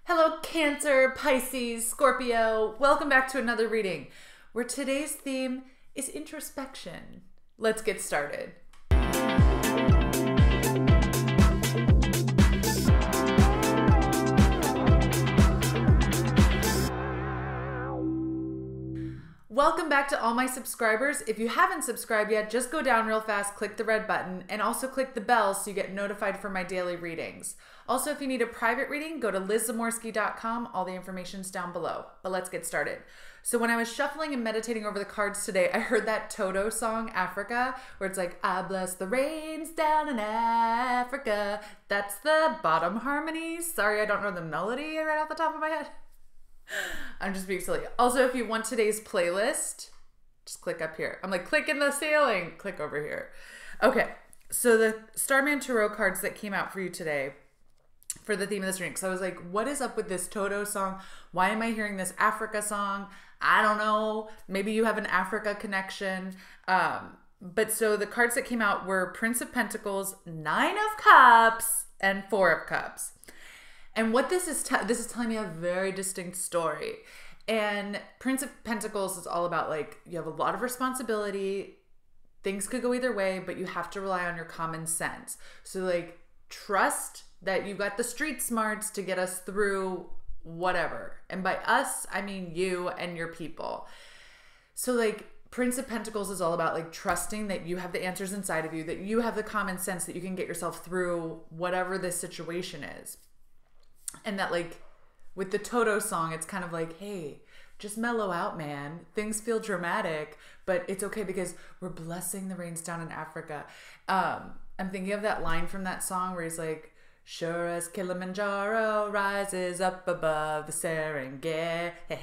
Hello, Cancer, Pisces, Scorpio. Welcome back to another reading where today's theme is introspection. Let's get started. Welcome back to all my subscribers. If you haven't subscribed yet, just go down real fast, click the red button, and also click the bell so you get notified for my daily readings. Also, if you need a private reading, go to lizzamorsky.com. All the information's down below. But let's get started. So when I was shuffling and meditating over the cards today, I heard that Toto song, Africa, where it's like, I bless the rains down in Africa. That's the bottom harmony. Sorry, I don't know the melody right off the top of my head. I'm just being silly. Also, if you want today's playlist, just click up here. I'm like, click in the ceiling. Click over here. Okay, so the Starman Tarot cards that came out for you today for the theme of this reading. So I was like, what is up with this Toto song? Why am I hearing this Africa song? I don't know. Maybe you have an Africa connection. But so the cards that came out were Prince of Pentacles, Nine of Cups, and Four of Cups. And what this is telling me a very distinct story. And Prince of Pentacles is all about, like, you have a lot of responsibility. Things could go either way, but you have to rely on your common sense. So, like, trust that you've got the street smarts to get us through whatever. And by us, I mean you and your people. So, like, Prince of Pentacles is all about, like, trusting that you have the answers inside of you, that you have the common sense that you can get yourself through whatever this situation is. And that, like, with the Toto song, it's kind of like, hey, just mellow out, man. Things feel dramatic, but it's okay because we're blessing the rains down in Africa. I'm thinking of that line from that song where he's like, sure as Kilimanjaro rises up above the Serengeti.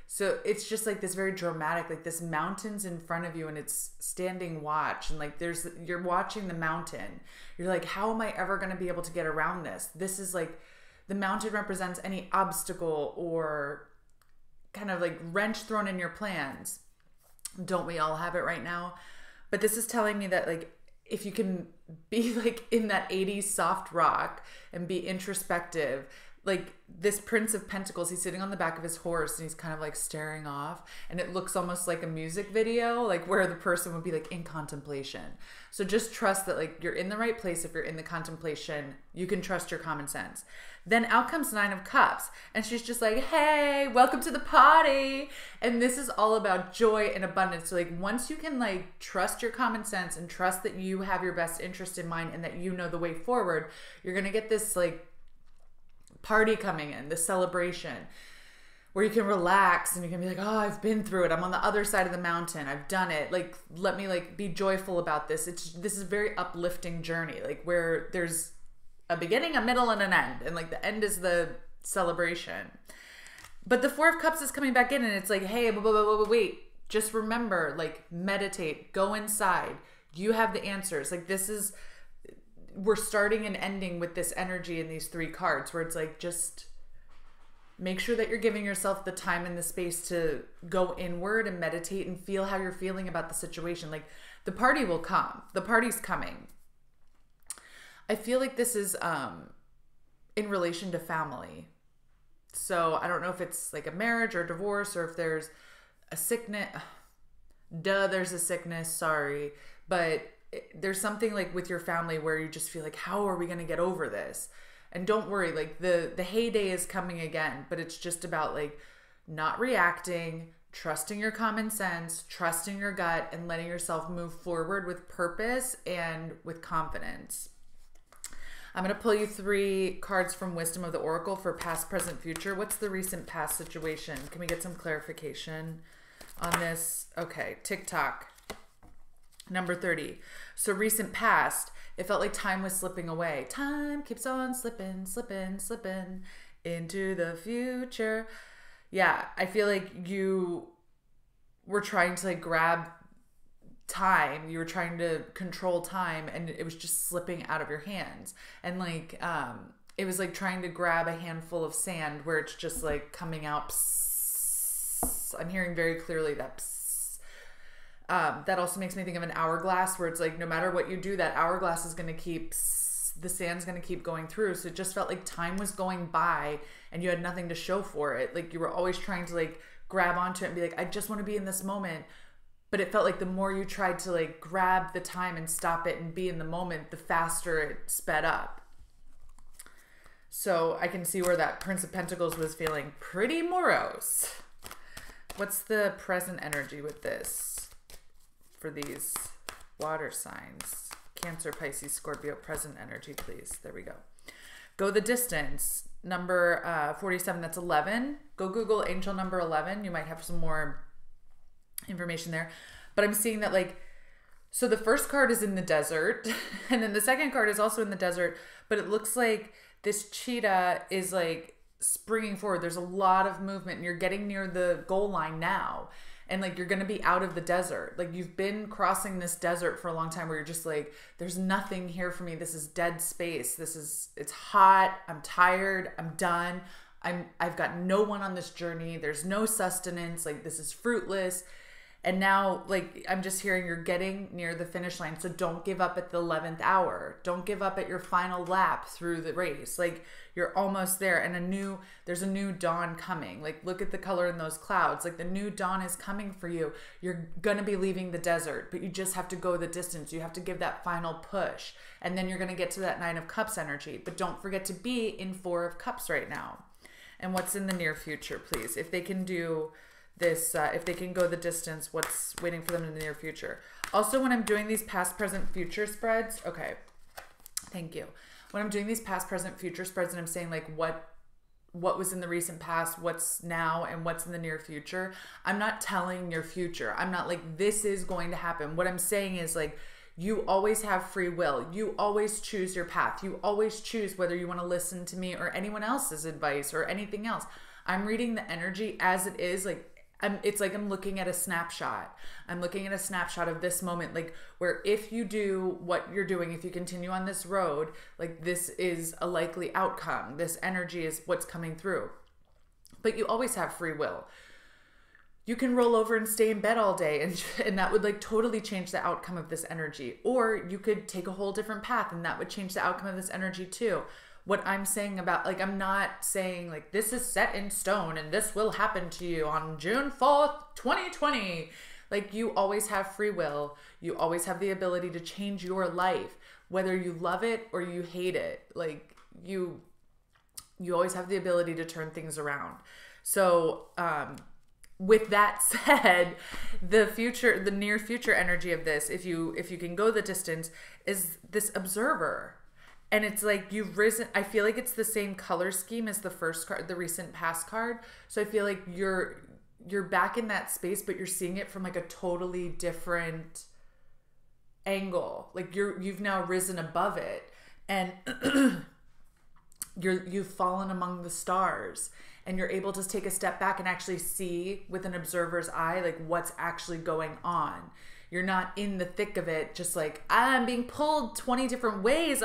So it's just like this very dramatic, like this mountain's in front of you and it's standing watch. And like you're watching the mountain. You're like, how am I ever going to be able to get around this? This is like, the mountain represents any obstacle or kind of like wrench thrown in your plans. Don't we all have it right now? But this is telling me that, like, if you can be like in that 80s soft rock and be introspective, like this Prince of Pentacles, he's sitting on the back of his horse and he's kind of like staring off, and it looks almost like a music video, like where the person would be like in contemplation. So just trust that, like, you're in the right place. If you're in the contemplation, you can trust your common sense. Then out comes Nine of Cups, and she's just like, hey, welcome to the party. And this is all about joy and abundance. So, like, once you can, like, trust your common sense and trust that you have your best interest in mind and that you know the way forward, you're going to get this, like, party coming in, this celebration where you can relax and you can be like, oh, I've been through it. I'm on the other side of the mountain. I've done it. Like, let me, like, be joyful about this. This is a very uplifting journey, like, where there's a beginning, a middle, and an end. And, like, the end is the celebration. But the Four of Cups is coming back in and it's like, hey, wait. Just remember, like, meditate. Go inside. You have the answers. Like, we're starting and ending with this energy in these three cards where it's like, just make sure that you're giving yourself the time and the space to go inward and meditate and feel how you're feeling about the situation. Like, the party will come. The party's coming. I feel like this is in relation to family. So I don't know if it's like a marriage or a divorce, or if there's a sickness. There's a sickness, sorry. But there's something like with your family where you just feel like, how are we going to get over this? And don't worry, like the heyday is coming again, but it's just about, like, not reacting, trusting your common sense, trusting your gut, and letting yourself move forward with purpose and with confidence. I'm going to pull you 3 cards from Wisdom of the Oracle for past, present, future. What's the recent past situation? Can we get some clarification on this? Okay, TikTok. Number 30. So recent past, it felt like time was slipping away. Time keeps on slipping into the future. Yeah, I feel like you were trying to, like, grab time. You were trying to control time and it was just slipping out of your hands. And, like, it was like trying to grab a handful of sand where it's just, like, coming out. Psss. I'm hearing very clearly that psss. That also makes me think of an hourglass where it's like, no matter what you do, that hourglass is going to keep the sand's going to keep going through. So it just felt like time was going by and you had nothing to show for it. Like you were always trying to like grab onto it and be like, I just want to be in this moment. But it felt like the more you tried to like grab the time and stop it and be in the moment, the faster it sped up. So I can see where that Prince of Pentacles was feeling pretty morose. What's the present energy with this for these water signs? Cancer, Pisces, Scorpio, present energy, please. There we go. Go the distance. Number 47, that's 11. Go Google angel number 11. You might have some more information there. But I'm seeing that like, so the first card is in the desert and then the second card is also in the desert, but it looks like this cheetah is like springing forward. There's a lot of movement and you're getting near the goal line now. And like, you're going to be out of the desert. Like you've been crossing this desert for a long time where you're just like, there's nothing here for me. This is dead space. It's hot. I'm tired. I'm done. I've got no one on this journey. There's no sustenance. Like this is fruitless. And now, like, I'm just hearing you're getting near the finish line. So don't give up at the 11th hour. Don't give up at your final lap through the race. Like, you're almost there. And there's a new dawn coming. Like, look at the color in those clouds. Like, the new dawn is coming for you. You're going to be leaving the desert, but you just have to go the distance. You have to give that final push. And then you're going to get to that 9 of Cups energy. But don't forget to be in 4 of Cups right now. And what's in the near future, please? If they can do this, if they can go the distance, what's waiting for them in the near future? Also, when I'm doing these past, present, future spreads, okay, thank you. When I'm doing these past, present, future spreads and I'm saying like what was in the recent past, what's now, and what's in the near future, I'm not telling your future. I'm not like, this is going to happen. What I'm saying is like, you always have free will. You always choose your path. You always choose whether you want to listen to me or anyone else's advice or anything else. I'm reading the energy as it is. Like, it's like I'm looking at a snapshot. I'm looking at a snapshot of this moment, like where if you do what you're doing, if you continue on this road, like this is a likely outcome. This energy is what's coming through. But you always have free will. You can roll over and stay in bed all day and that would like totally change the outcome of this energy. Or you could take a whole different path and that would change the outcome of this energy too. What I'm saying about, like, I'm not saying like this is set in stone and this will happen to you on June 4th, 2020. Like, you always have free will. You always have the ability to change your life, whether you love it or you hate it. Like, you always have the ability to turn things around. So, with that said, the near future energy of this, if you can go the distance, is this observer. And it's like you've risen. I feel like it's the same color scheme as the first card, the recent past card. So I feel like you're back in that space, but you're seeing it from like a totally different angle. Like you've now risen above it, and you've fallen among the stars, and you're able to take a step back and actually see with an observer's eye like what's actually going on. You're not in the thick of it, just like, I'm being pulled 20 different ways.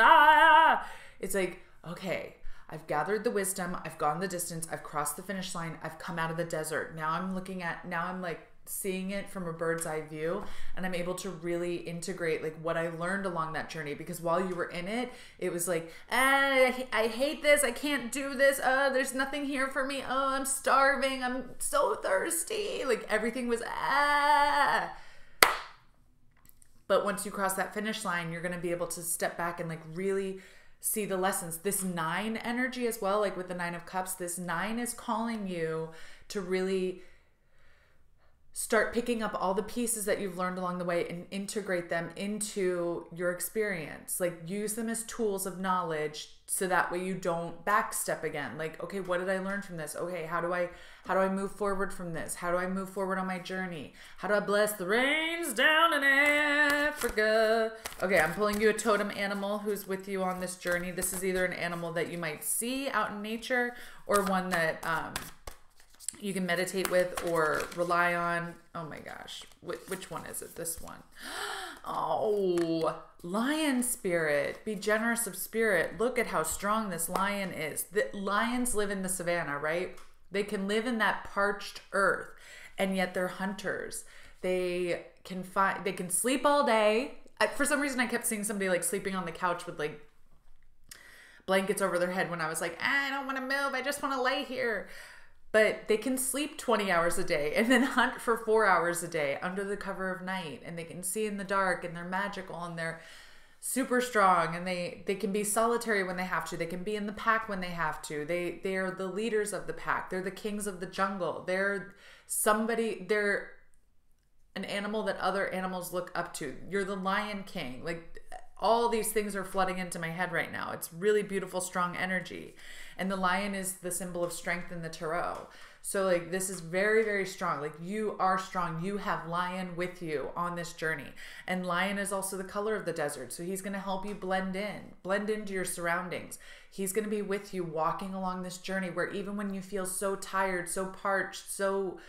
It's like, okay, I've gathered the wisdom. I've gone the distance. I've crossed the finish line. I've come out of the desert. Now I'm like seeing it from a bird's eye view, and I'm able to really integrate like what I learned along that journey. Because while you were in it, it was like, I hate this. I can't do this. There's nothing here for me. I'm starving. I'm so thirsty. Like everything was, But once you cross that finish line, you're going to be able to step back and like really see the lessons. This 9 energy as well, like with the 9 of Cups, this 9 is calling you to really start picking up all the pieces that you've learned along the way and integrate them into your experience. Like use them as tools of knowledge so that way you don't backstep again. Like, okay, what did I learn from this? Okay, how do I move forward from this? How do I move forward on my journey? How do I bless the rains down in Africa? Okay, I'm pulling you a totem animal who's with you on this journey. This is either an animal that you might see out in nature or one that you can meditate with or rely on. Oh my gosh. Which one is it? This one. Oh, lion spirit. Be generous of spirit. Look at how strong this lion is. The lions live in the savannah, right? They can live in that parched earth, and yet they're hunters. They can sleep all day. For some reason, I kept seeing somebody like sleeping on the couch with like blankets over their head when I was like, I don't want to move. I just want to lay here. But they can sleep 20 hours a day and then hunt for 4 hours a day under the cover of night. And they can see in the dark, and they're magical, and they're super strong, and they can be solitary when they have to. They can be in the pack when they have to. They are the leaders of the pack. They're the kings of the jungle. They're an animal that other animals look up to. You're the lion king. Like, all these things are flooding into my head right now. It's really beautiful, strong energy. And the lion is the symbol of strength in the tarot. So like, this is very, very strong. Like, you are strong. You have lion with you on this journey. And lion is also the color of the desert. So he's going to help you blend into your surroundings. He's going to be with you walking along this journey, where even when you feel so tired, so parched, so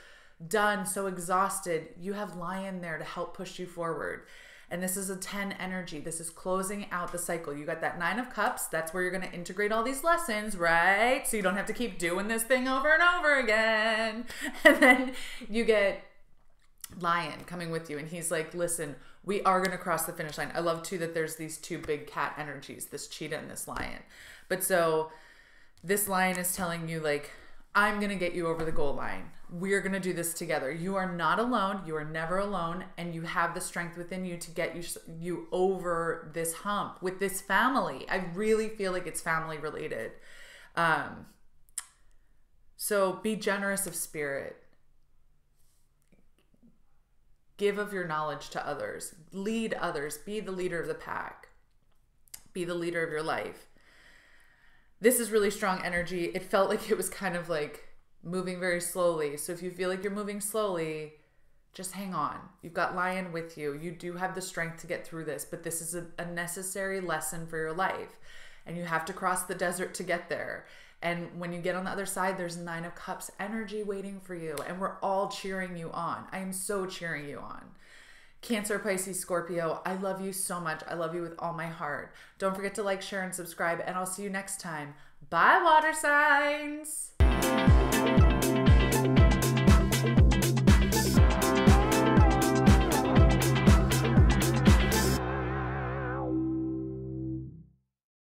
done, so exhausted, you have lion there to help push you forward. And this is a 10 energy. This is closing out the cycle. You got that 9 of cups. That's where you're going to integrate all these lessons, right? So you don't have to keep doing this thing over and over again. And then you get lion coming with you. And he's like, listen, we are going to cross the finish line. I love too that there's these 2 big cat energies, this cheetah and this lion. But so this lion is telling you, like, I'm going to get you over the goal line. We're going to do this together. You are not alone. You are never alone. And you have the strength within you to get you over this hump with this family. I really feel like it's family related. So be generous of spirit. Give of your knowledge to others. Lead others. Be the leader of the pack. Be the leader of your life. This is really strong energy. It felt like it was kind of like moving very slowly. So if you feel like you're moving slowly, just hang on. You've got lion with you. You do have the strength to get through this, but this is a necessary lesson for your life. And you have to cross the desert to get there. And when you get on the other side, there's 9 of cups energy waiting for you. And we're all cheering you on. I am so cheering you on. Cancer, Pisces, Scorpio, I love you so much. I love you with all my heart. Don't forget to like, share, and subscribe, and I'll see you next time. Bye, water signs.